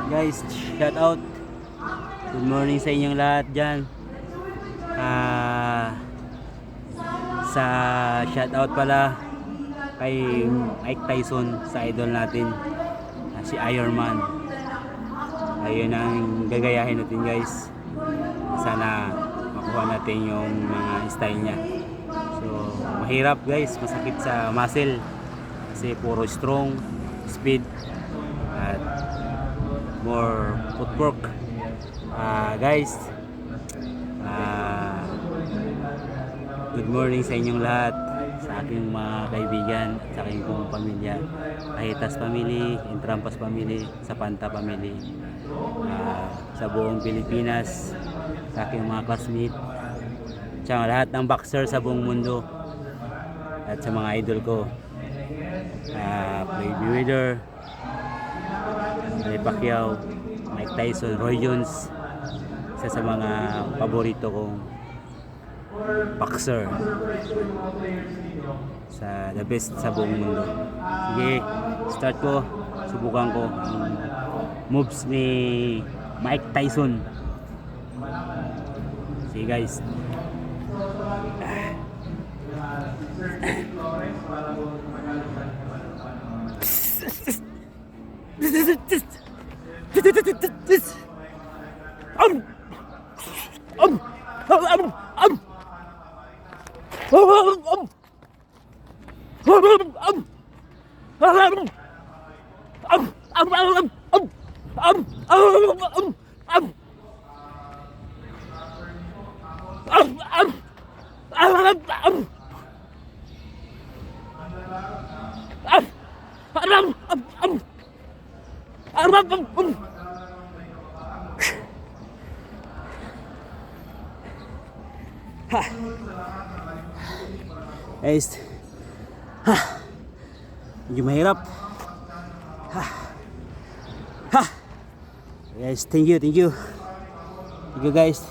Guys, shout out. Good morning sa inyong lahat dyan. Sa shout out pala kay Mike Tyson, sa idol natin, si Iron Man. Ayun ang gagayahin natin guys. Sana makuha natin yung mga style niya. So mahirap guys, masakit sa muscle kasi puro strong, speed at more footwork. Guys, good morning sa inyong lahat, sa aking mga kaibigan at sa aking kong pamilya, Kahitas Family, Entrampas Family, Sapanta Family, sa buong Pilipinas, sa aking mga classmates, sa lahat ng boxer sa buong mundo, at sa mga idol ko, Floyd Mayweather, Manny Pacquiao, Mike Tyson, Roy Jones, isa sa mga paborito kong boxer, sa the best sa buong mundo. Sige, start ko, subukan ko ang moves ni Mike Tyson. Sige guys. Guys, medyo mahirap. Guys, thank you guys.